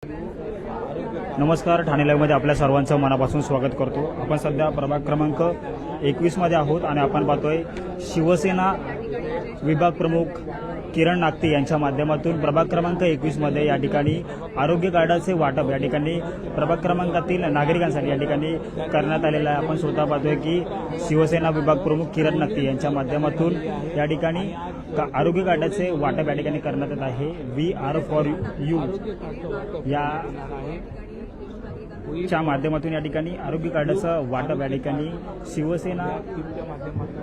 नमस्कार, ठाणे लाईव्हमध्ये आपल्या सर्वांचं मनापासून स्वागत करतो। आपण सध्या प्रभाग क्रमांक 21 मध्ये आहोत आणि आपण पाहतोय शिवसेना विभाग प्रमुख किरण नागती यांच्या माध्यमातून प्रभाग क्रमांक 21 मध्ये या ठिकाणी आरोग्य कार्डाचे वाटप या ठिकाणी प्रभाग क्रमांकातील नागरिकांसाठी या ठिकाणी करण्यात आलेलं आहे। आपण स्वतः पाहतोय की शिवसेना विभाग प्रमुख किरण नागती यांच्या माध्यमातून या ठिकाणी आरोग्य कार्डाचे वाटप या ठिकाणी करण्यात येत आहे। वी आर फॉर यू या च्या माध्यमातून या ठिकाणी आरोग्य कार्डाचं वाटप या ठिकाणी शिवसेना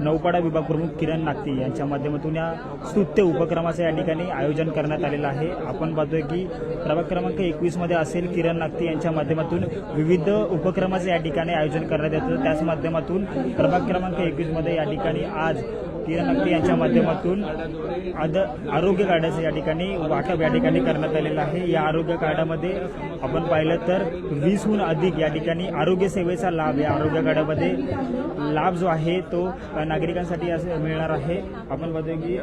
नौपाडा विभाग प्रमुख किरण नागती यांच्या माध्यमातून या स्तुत्य उपक्रमाचं या ठिकाणी आयोजन करण्यात आलेलं आहे। आपण पाहतोय की प्रभाग क्रमांक 21 मध्ये असेल किरण नागती यांच्या माध्यमातून विविध उपक्रमाचे या ठिकाणी आयोजन करण्यात येतं। त्याच माध्यमातून प्रभाग क्रमांक 21 मध्ये या ठिकाणी आज किरण नागती यांच्या माध्यमातून आरोग्य कार्डाचे या ठिकाणी वाटप या ठिकाणी करण्यात आलेलं आहे। या आरोग्य कार्डामध्ये आपण पाहिलं तर 20हून अधिक या ठिकाणी आरोग्य सेवेचा लाभ या आरोग्य कार्डामध्ये लाभ जो आहे तो नागरिकांसाठी असे मिळणार आहे। आपण बघतोय की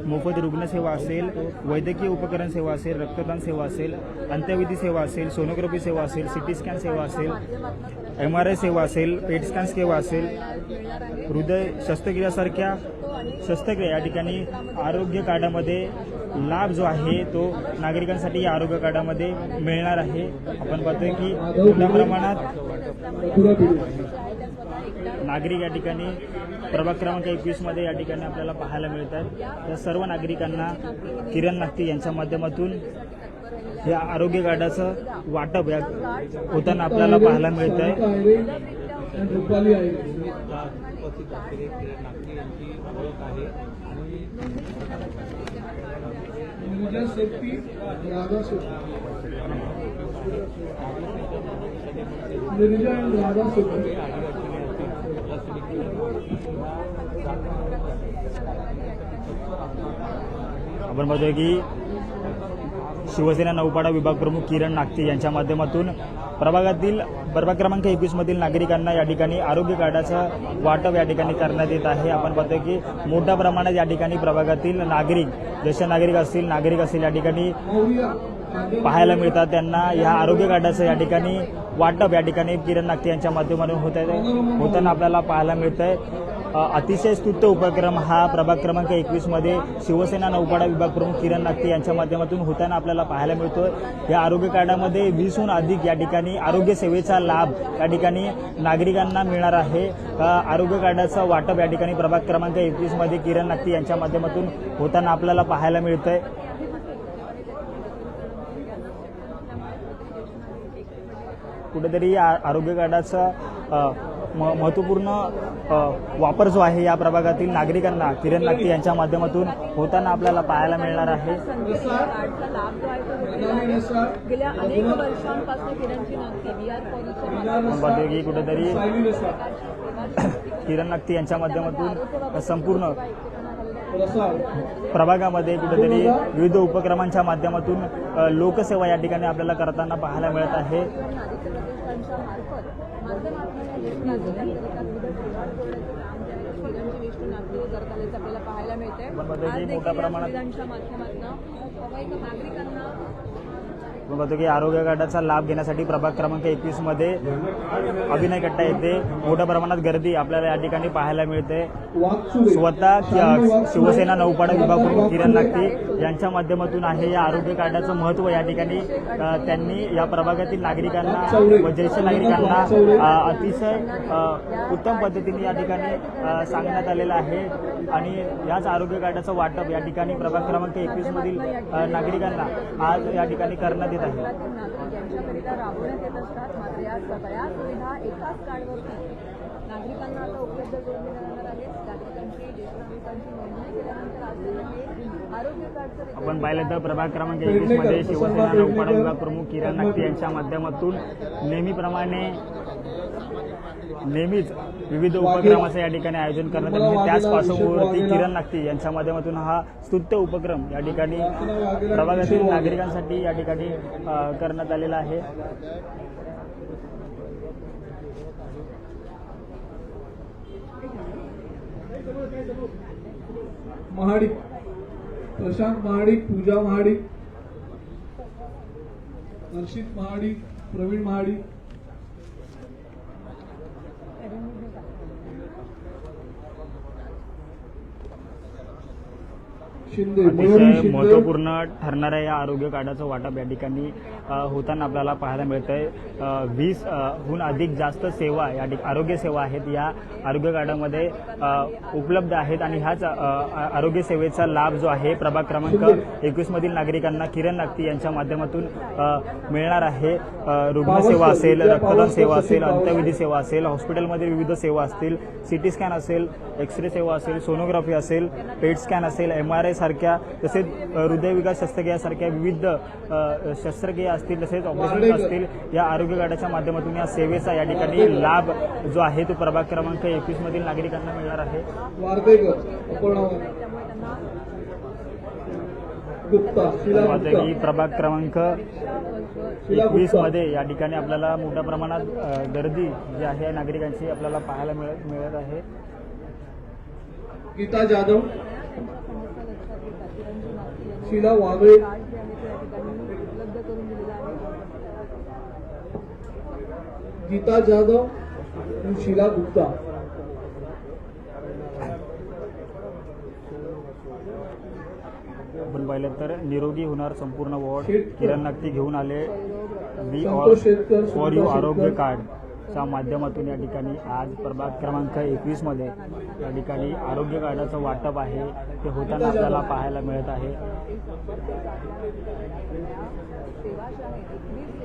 मोफत रुग्णसेवा असेल, वैद्यकीय उपकरण सेवा असेल, रक्तदान सेवा असेल, अंत्यविधी सेवा असेल, सोनोग्राफी सेवा असेल, सिटी स्कॅन सेवा असेल, MRI सेवा असेल, पेट स्कॅन सेवा असेल, हृदय शस्त्रक्रियासारख्या शस्त्रक्रिया या ठिकाणी आरोग्य कार्डामध्ये लाभ जो आहे तो नागरिकांसाठी या आरोग्य कार्डामध्ये मिळणार आहे। आपण पाहतोय की मोठ्या प्रमाणात नागरिक या ठिकाणी प्रभाग क्रमांक 21 मध्ये या ठिकाणी आपल्याला पाहायला मिळतात। या सर्व नागरिकांना किरण नागती यांच्या माध्यमातून या आरोग्य कार्डाचं वाटप या होताना आपल्याला पाहायला मिळतंय। आपण बघतोय की शिवसेना नौपाडा विभाग प्रमुख किरण नागती यांच्या माध्यमातून प्रभाग क्रमांक 21 मधील नागरिकांना या ठिकाणी आरोग्य कार्डाचं वाटप या ठिकाणी करण्यात येत आहे। आपण पाहतोय की मोठ्या प्रमाणात या ठिकाणी प्रभागातील नागरिक ज्येष्ठ नागरिक असतील या ठिकाणी पाहायला मिळतात। त्यांना या आरोग्य कार्डाचं या ठिकाणी वाटप या ठिकाणी किरण नागती यांच्या माध्यमातून होताना आपल्याला पाहायला मिळतंय। अतिशय स्तुत्य उपक्रम हा प्रभाग क्रमांक 21 मध्ये शिवसेना नौपाडा विभाग प्रमुख किरण नागती यांच्या माध्यमातून होताना आपल्याला पाहायला मिळतोय। या आरोग्य कार्डामध्ये 20हून अधिक या ठिकाणी आरोग्य सेवेचा लाभ या ठिकाणी नागरिकांना मिळणार आहे। आरोग्य कार्डाचं वाटप या ठिकाणी प्रभाग क्रमांक 21 मध्ये किरण नागती यांच्या माध्यमातून होताना आपल्याला पाहायला मिळतंय। कुठेतरी आरोग्य कार्डाचा महत्त्वपूर्ण वापर जो आहे या प्रभागातील नागरिकांना किरण नागती यांच्या माध्यमातून होताना आपल्याला पाहायला मिळणार आहे। गेल्या अनेक वर्षांपासून की कुठेतरी किरण नागती यांच्या माध्यमातून संपूर्ण प्रभागामध्ये कुठेतरी विविध उपक्रमांच्या माध्यमातून लोकसेवा या ठिकाणी आपल्याला करताना पाहायला मिळत आहे। मोठ्या प्रमाणात बघतो की आरोग्य कार्डाचा लाभ घेण्यासाठी प्रभाग क्रमांक 21 मध्ये अभिनय कट्टा येथे मोठ्या प्रमाणात गर्दी आपल्याला या ठिकाणी पाहायला मिळते। स्वतः शिवसेना नौपाडा विभाग प्रमुख किरण नागती यांच्या माध्यमातून आहे या आरोग्य कार्डाचं महत्त्व या ठिकाणी त्यांनी या प्रभागातील नागरिकांना व ज्येष्ठ नागरिकांना अतिशय उत्तम पद्धतीने या ठिकाणी सांगण्यात आलेलं आहे आणि याच आरोग्य कार्डाचं वाटप या ठिकाणी प्रभाग क्रमांक 21 मधील नागरिकांना आज या ठिकाणी करण्यात येत आहे। यांच्याकरिता राबवण्यात येत असतात। मात्र या सगळ्या सुविधा एकाच कार्डवरती नागरिकांना आता उपलब्ध करून देण्यात आहेत। नागरिकांची ज्येष्ठ नागरिकांची नोंदणी केल्यानंतर आज आरोग्य कार्डचं आपण पाहिलं तर प्रभाग क्रमांक 21 मध्ये शिवसेना नौपाडा विभाग प्रमुख किरण नागती यांच्या माध्यमातून नेहमीच विविध उपक्रमाचं या ठिकाणी आयोजन करण्यात आले आहे। त्याच पार्श्वभूमीवरती किरण नागती यांच्या माध्यमातून हा स्तुत्य उपक्रम या ठिकाणी प्रभागातील नागरिकांसाठी या ठिकाणी करण्यात आलेला आहे। महाडिक, प्रशांत महाडिक, पूजा महाडिक, हर्षित महाडिक, प्रवीण महाडिक, शिंदे, मयूरी अतिशय शिंदे, महत्त्वपूर्ण ठरणाऱ्या या आरोग्य कार्डाचं वाटप या ठिकाणी होताना आपल्याला पाहायला मिळतंय. 20 हून अधिक जास्त सेवा या आरोग्य सेवा आहेत या आरोग्य कार्डामध्ये उपलब्ध आहेत आणि ह्याच आरोग्य सेवेचा लाभ जो आहे प्रभाग क्रमांक 21 मधील नागरिकांना किरण नागती यांच्या माध्यमातून मिळणार आहे. रुग्णसेवा असेल, रक्तदान सेवा असेल, अंत्यविधी सेवा असेल, हॉस्पिटलमध्ये विविध सेवा असतील, सिटी स्कॅन असेल, एक्सरे सेवा असेल, सोनोग्राफी असेल, पेट स्कॅन असेल, MRI सारख्या, तसेच हृदयविकार शस्त्रक्रिया सारख्या विविध शस्त्रक्रिया असतील, तसेच ऑपरेशन असतील, या आरोग्य कार्डाच्या माध्यमातून या सेवेचा या ठिकाणी लाभ जो आहे तो प्रभाग क्रमांक 21 मधील नागरिकांना मिळणार आहे. वार्देकर, अपर्णा गुप्ता, शीला गुप्ता, की प्रभाग क्रमांक 21 मध्ये या ठिकाणी आपल्याला मोठ्या प्रमाणात गर्दी जी आहे नागरिकांची आपल्याला पाहायला मिळत आहे. गीता जाधव, शीला वागळे, कार्ड जे आहे ते या ठिकाणी उपलब्ध करून दिलेलं आहे. गीता जाधव आणि शीला गुप्ता. आपण पाहिलं तर निरोगी होणार संपूर्ण वॉर्ड किरण नागती घेऊन आले. We Santosh Shetkar, for you Sunita आरोग्य शेतकर. कार्डच्या माध्यमातून या ठिकाणी आज प्रभाग क्रमांक 21 मध्ये या ठिकाणी आरोग्य कार्डाचं वाटप आहे ते होताना आपल्याला पाहायला मिळत आहे.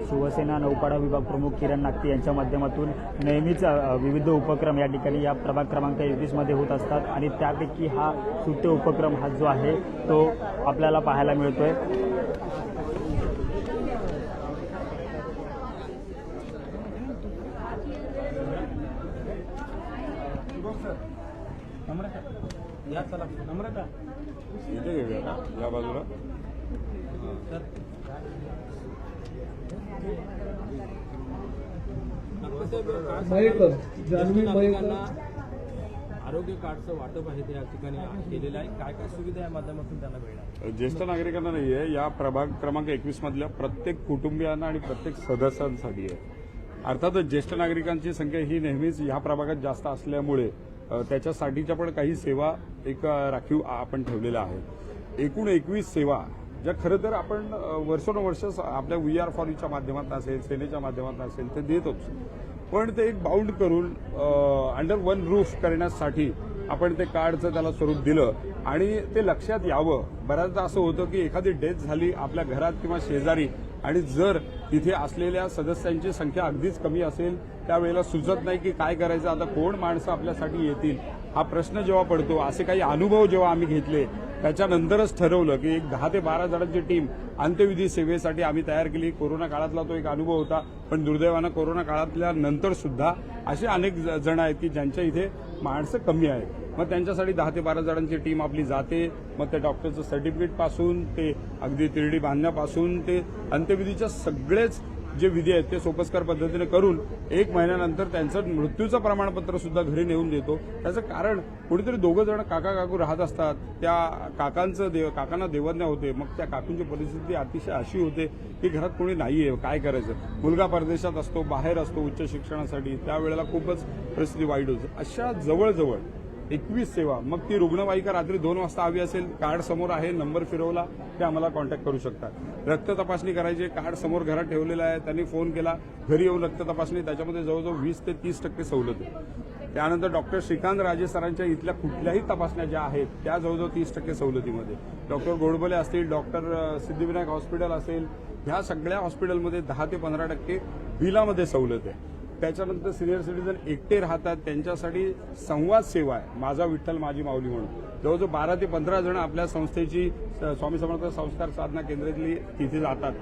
शिवसेना नौपाडा विभाग प्रमुख किरण नागती यांच्या माध्यमातून नेहमीच विविध उपक्रम या ठिकाणी या प्रभाग क्रमांक 21 मध्ये होत असतात आणि त्यापैकी हा सुट्टे उपक्रम हा जो आहे तो आपल्याला पाहायला मिळतोय. इथे घेऊया का या बाजूला. मयेकर, जान्हवी मयेकर. आरोग्य कार्डचं वाटप आहे ते या ठिकाणी केलेलं आहे. काय काय सुविधा या माध्यमातून त्यांना मिळणार? ज्येष्ठ नागरिकांना नाही आहे, या प्रभाग क्रमांक 21 मधल्या प्रत्येक कुटुंबियांना आणि प्रत्येक सदस्यांसाठी आहे. अर्थातच ज्येष्ठ नागरिकांची संख्या ही नेहमीच या प्रभागात जास्त असल्यामुळे त्याच्यासाठीच्या पण काही सेवा एक राखीव आपण ठेवलेल्या आहेत. एकूण 21 सेवा ज्या खरं तर आपण वर्षोनवर्ष आपल्या VR फॉर यूच्या माध्यमातून असेल, सेनेच्या माध्यमातून असेल ते देतोच, पण ते एक बाउंड करून अंडर वन रूफ करण्यासाठी आपण ते कार्डचं त्याला स्वरूप दिलं आणि ते लक्षात यावं. बऱ्याचदा असं होतं की एखादी डेथ झाली आपल्या घरात किंवा शेजारी आणि जर तिथे असलेल्या सदस्यांची संख्या अगदीच कमी असेल त्यावेळेला सुचत नाही की काय करायचं, आता कोण माणसं आपल्यासाठी येतील हा प्रश्न जेव्हा पडतो. असे काही अनुभव जेव्हा आम्ही घेतले त्याच्यानंतरच ठरवलं की एक 10 ते 12 जणांची टीम अंत्यविधी सेवेसाठी आम्ही तयार केली. कोरोना काळातला तो एक अनुभव होता, पण दुर्दैवानं कोरोना काळातल्या नंतर सुद्धा असे अनेक जण आहेत की ज्यांच्या इथे माणसं कमी आहेत. मग त्यांच्यासाठी 10 ते 12 जणांची टीम आपली जाते. मग त्या डॉक्टरचं सर्टिफिकेट पासून ते अगदी तिरडी बांधण्यापासून ते अंत्यविधीच्या सगळेच जे विधी आहेत ते सोपस्कार पद्धतीने करून 1 महिन्यानंतर त्यांचं मृत्यूचं प्रमाणपत्र सुद्धा घरी नेऊन देतो. त्याचं कारण कोणीतरी दोघं जण काका काकू राहत असतात, त्या काकांना देवज्ञा होते, मग त्या काकूंची परिस्थिती अतिशय अशी होते की घरात कोणी नाहीये, काय करायचं. मुलगा परदेशात असतो, बाहेर असतो उच्च शिक्षणासाठी, त्यावेळेला खूपच परिस्थिती वाईट होते. अशा जवळजवळ 21 सेवा. मग ती रुग्णवाहिका रात्री 2 वाजता हवी असेल, कार्ड समोर आहे, नंबर फिरवला ते आम्हाला कॉन्टॅक्ट करू शकतात. रक्त तपासणी करायची, कार्ड समोर घरात ठेवलेलं आहे, त्यांनी फोन केला, घरी येऊन रक्त तपासणी, त्याच्यामध्ये जवळजवळ 20 ते 30% सवलत आहे. त्यानंतर डॉक्टर श्रीकांत राजे सरांच्या इथल्या कुठल्याही तपासण्या ज्या आहेत त्या जवळजवळ 30% सवलतीमध्ये. डॉक्टर गोडबोले असतील, डॉक्टर सिद्धिविनायक हॉस्पिटल असेल, ह्या सगळ्या हॉस्पिटलमध्ये 10 ते 15% बिलामध्ये सवलत आहे. त्याच्यानंतर सिनियर सिटीजन एकटे राहतात त्यांच्यासाठी संवाद सेवा आहे, माझा विठ्ठल माझी माऊली म्हणून. जवळजवळ 12 ते 15 जण आपल्या संस्थेची स्वामी समर्थ संस्कार साधना केंद्रातली तिथे जातात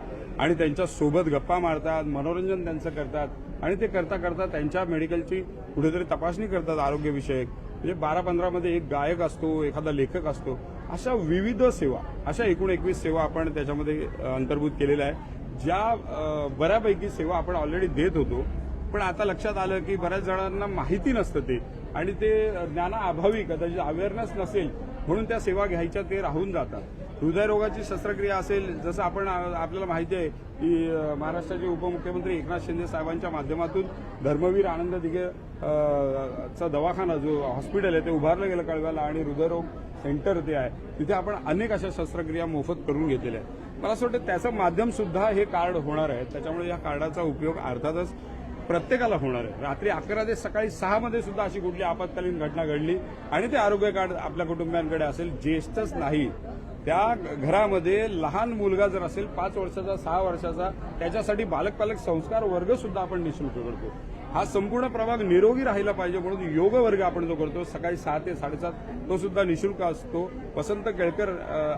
आणि त्यांच्या सोबत गप्पा मारतात, मनोरंजन त्यांचं करतात आणि ते करता करता त्यांच्या मेडिकलची कुठेतरी तपासणी करतात आरोग्यविषयक. म्हणजे 12-15 मध्ये एक गायक असतो, एखादा लेखक असतो, अशा विविध सेवा, अशा एकूण 21 सेवा आपण त्याच्यामध्ये अंतर्भूत केलेल्या आहे. ज्या बऱ्यापैकी सेवा आपण ऑलरेडी देत होतो, पण आता लक्षात आलं की बऱ्याच जणांना माहिती नसतं ते आणि ते ज्ञानाअभावी कदाचित अवेअरनेस नसेल म्हणून त्या सेवा घ्यायच्या ते राहून जातात. हृदयरोगाची शस्त्रक्रिया असेल, जसं आपण आपल्याला माहिती आहे की महाराष्ट्राचे उपमुख्यमंत्री एकनाथ शिंदे साहेबांच्या माध्यमातून धर्मवीर आनंद दिघे चा दवाखाना जो हॉस्पिटल आहे ते उभारलं गेलं कळव्याला आणि हृदयरोग सेंटर ते आहे, तिथे आपण अनेक अशा शस्त्रक्रिया मोफत करून घेतलेल्या आहेत. मला असं वाटतं त्याचं माध्यम सुद्धा हे कार्ड होणार आहे. त्याच्यामुळे या कार्डाचा उपयोग अर्थातच प्रत्येकाला होणार आहे. रात्री 11 ते सकाळी 6 मध्ये सुद्धा अशी कुठली आपत्कालीन घटना घडली आणि ते आरोग्य कार्ड आपल्या कुटुंबियांकडे असेल, ज्येष्ठच नाही त्या घरामध्ये लहान मुलगा जर असेल 5 वर्षाचा 6 वर्षाचा, त्याच्यासाठी बालक संस्कार वर्ग सुद्धा आपण निःशुल्क करतो. हा संपूर्ण प्रभाग निरोगी राहिला पाहिजे म्हणून योग वर्ग आपण जो करतो सकाळी 6 ते 7:30 तो सुद्धा निःशुल्क असतो. वसंत केळकर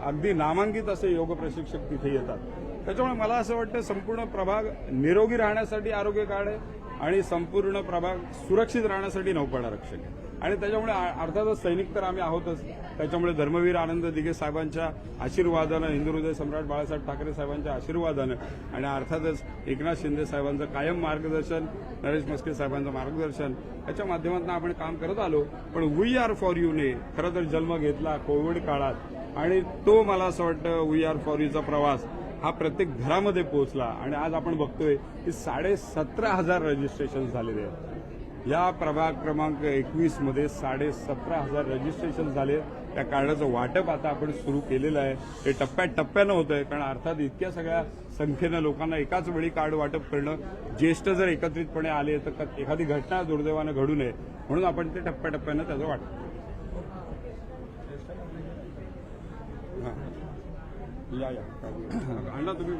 अगदी नामांकित असे योग प्रशिक्षक तिथे येतात. त्याच्यामुळे मला असं वाटतं संपूर्ण प्रभाग निरोगी राहण्यासाठी आरोग्य कार्ड आहे आणि संपूर्ण प्रभाग सुरक्षित राहण्यासाठी नौपाडा रक्षक आहे. आणि त्याच्यामुळे अर्थातच सैनिक तर आम्ही आहोतच. त्याच्यामुळे धर्मवीर आनंद दिघे साहेबांच्या आशीर्वादानं, हिंदू हृदय सम्राट बाळासाहेब ठाकरे साहेबांच्या आशीर्वादानं आणि अर्थातच एकनाथ शिंदे साहेबांचं कायम मार्गदर्शन, नरेश मस्के साहेबांचं मार्गदर्शन याच्या माध्यमातून आपण काम करत आलो. पण वी आर फॉर यूने खरं तर जन्म घेतला कोविड काळात आणि तो मला असं वाटतं वी आर फॉर यूचा प्रवास हा प्रत्येक घरामध्ये पोहोचला आणि आज आपण बघतोय की 17,500 रजिस्ट्रेशन झालेले आहेत. या प्रभाग क्रमांक 21 मध्ये 17,500 रजिस्ट्रेशन झाले. त्या कार्डाचं वाटप आता आपण सुरू केलेलं आहे. हे टप्प्याटप्प्यानं होत आहे कारण अर्थात इतक्या सगळ्या संख्येनं लोकांना एकाच वेळी कार्ड वाटप करणं, ज्येष्ठ जर एकत्रितपणे आले तर एखादी घटना दुर्दैवानं घडू नये म्हणून आपण ते टप्प्याटप्प्यानं त्याचं वाटप करू. या अण्णा तुम्ही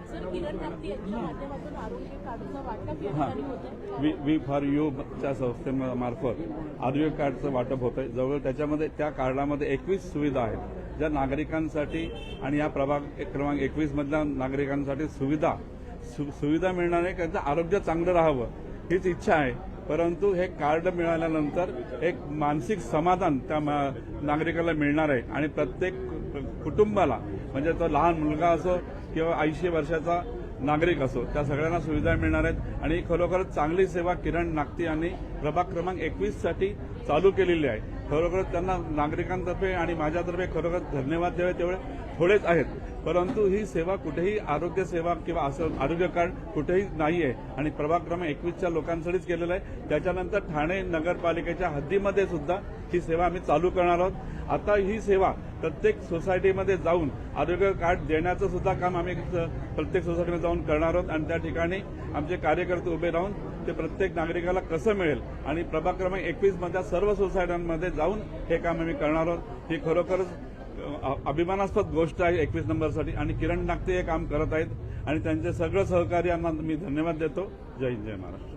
सर, किरण नागती यांच्या माध्यमातून आरोग्य कार्डचं वाटप या ठिकाणी होतंय. वी फॉर यू च्या संस्थेमार्फत आरोग्य कार्डचं वाटप होत आहे. जवळ त्याच्यामध्ये त्या कार्डामध्ये 21 सुविधा आहेत ज्या नागरिकांसाठी आणि या प्रभाग क्रमांक 21 मधल्या नागरिकांसाठी सुविधा मिळणार आहे. त्यांचं आरोग्य चांगलं राहावं हीच इच्छा आहे. परंतु हे कार्ड मिळाल्यानंतर एक मानसिक समाधान त्या नागरिकाला मिळणार आहे आणि प्रत्येक कुटुंबाला म्हणजे तो लहान मुलगा असो किंवा 80 वर्षाचा नागरिक असो त्या सगळ्यांना सुविधा मिळणार आहेत. आणि खरोखरच चांगली सेवा किरण नागती यांनी प्रभाग क्रमांक 21 साठी चालू केलेली आहे. खरोखरच त्यांना नागरिकांतर्फे आणि माझ्यातर्फे खरोखर धन्यवाद द्यावे तेवढे थोडेच आहेत. परंतु ही सेवा कुठेही आरोग्य सेवा किंवा असं आरोग्य कार्ड कुठेही नाही आहे आणि प्रभाग क्रमांक 21च्या लोकांसाठीच केलेलं आहे. त्याच्यानंतर ठाणे नगरपालिकेच्या हद्दीमध्ये सुद्धा ही सेवा आम्ही चालू करणार आहोत. आता ही सेवा प्रत्येक सोसायटीमध्ये जाऊन आरोग्य कार्ड देण्याचं सुद्धा काम आम्ही प्रत्येक सोसायटीमध्ये जाऊन करणार आहोत आणि त्या ठिकाणी आमचे कार्यकर्ते उभे राहून ते प्रत्येक नागरिकाला कसं मिळेल आणि प्रभाग क्रमांक 21 मधल्या सर्व सोसायट्यांमध्ये जाऊन हे काम आम्ही करणार आहोत. ही खरोखरच अभिमानास्पद गोष्ट आहे 21 नंबरसाठी आणि किरण नागते हे काम करत आहेत आणि त्यांचे सगळं सहकार्यांना मी धन्यवाद देतो. जय हिंद जय महाराष्ट्र.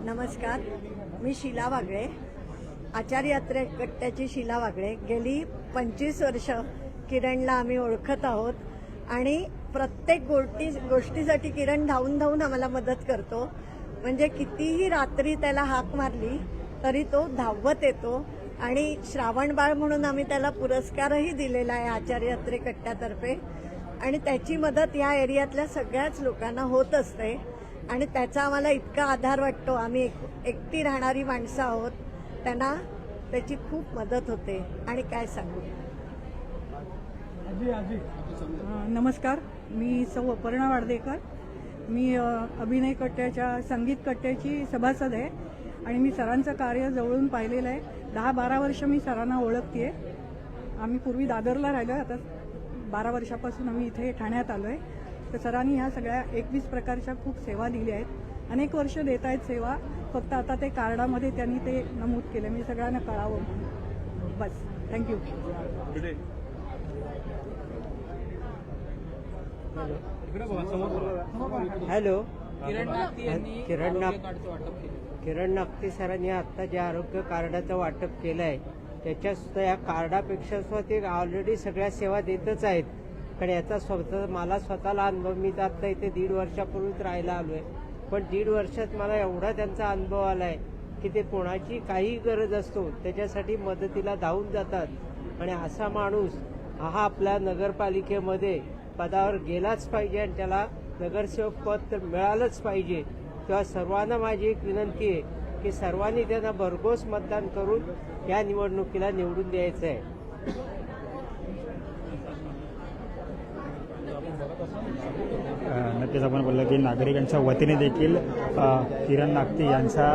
नमस्कार, मी शीला वागळे, आचार्य यात्रे गट्ट्याची शीला वागळे. गेली 25 वर्ष किरणला आम्ही ओळखत आहोत आणि प्रत्येक गोष्टीसाठी किरण धावून आम्हाला मदत करतो. म्हणजे कितीही रात्री त्याला हाक मारली तरी तो धावत येतो आणि श्रावणबाळ म्हणून आम्ही त्याला पुरस्कारही दिलेला आहे आचार्य यात्रे गट्ट्यातर्फे आणि त्याची मदत या एरियातल्या सगळ्याच लोकांना होत असते आणि त्याचा आम्हाला इतका आधार वाटतो. आम्ही एकटी राहणारी माणसं आहोत, त्यांना त्याची खूप मदत होते आणि काय सांगू. नमस्कार, मी सौ अपर्णा वाडदेकर. मी अभिनय कट्ट्याच्या संगीत कट्ट्याची सभासद आहे आणि मी सरांचं कार्य जवळून पाहिलेलं आहे. 10-12 वर्ष मी सरांना ओळखते. आम्ही पूर्वी दादरला राहिलो, आता 12 वर्षापासून आम्ही इथे ठाण्यात आलो आहे. तर सरांनी ह्या सगळ्या 21 प्रकारच्या खूप सेवा दिल्या आहेत. अनेक वर्ष देत आहेत सेवा, फक्त आता ते कार्डामध्ये त्यांनी ते नमूद केलं. मी सगळ्यांना कळावं म्हणून बस. थँक्यू. हॅलो, किरण नागती सरांनी आता जे आरोग्य कार्डाचं वाटप केलं आहे त्याच्या सुद्धा या कार्डापेक्षा सुद्धा ते ऑलरेडी सगळ्या सेवा देतच आहेत. कारण याचा मला स्वतःला अनुभव, मी तर आता इथे 1.5 वर्षापूर्वीच राहायला आलो आहे, पण 1.5 वर्षात मला एवढा त्यांचा अनुभव आला आहे की ते कोणाची काही गरज असतो त्याच्यासाठी मदतीला धावून जातात. आणि असा माणूस हा आपल्या नगरपालिकेमध्ये पदावर गेलाच पाहिजे आणि त्याला नगरसेवक पद तर मिळालंच पाहिजे. तेव्हा सर्वांना माझी एक विनंती आहे की सर्वांनी त्यांना भरघोस मतदान करून या निवडणुकीला निवडून द्यायचं आहे. नक्कीच आपण बोललं की नागरिकांच्या वतीने देखील किरण नागती यांचा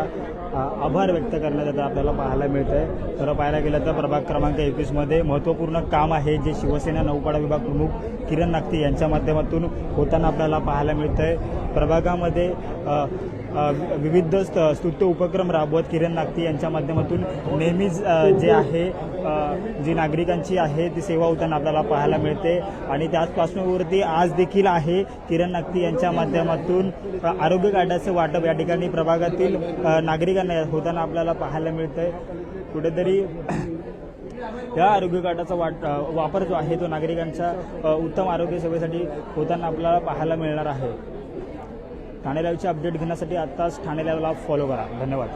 आभार व्यक्त करण्यात येतं आपल्याला पाहायला मिळत आहे. तर पाहायला गेलं तर प्रभाग क्रमांक 21मध्ये महत्त्वपूर्ण काम आहे जे शिवसेना नौपाडा विभाग प्रमुख किरण नागती यांच्या माध्यमातून होताना आपल्याला पाहायला मिळतं आहे. प्रभागामध्ये विविध स्तुत्य उपक्रम राबवत किरण नागती यांच्या माध्यमातून नेहमीच जे आहे जी नागरिकांची आहे ती सेवा होताना आपल्याला पाहायला मिळते आणि त्याच पार्श्वभूमीवरती आज देखील आहे किरण नागती यांच्या माध्यमातून आरोग्य कार्डाचं वाटप या ठिकाणी प्रभागातील नागरिकांना होताना आपल्याला पाहायला मिळतंय. कुठेतरी या आरोग्य कार्डाचा वापर जो आहे तो नागरिकांच्या उत्तम आरोग्य सेवेसाठी होताना आपल्याला पाहायला मिळणार आहे. ठाणे लाईव्हचे अपडेट घेण्यासाठी आत्ताच ठाणे लाईव्हला फॉलो करा. धन्यवाद.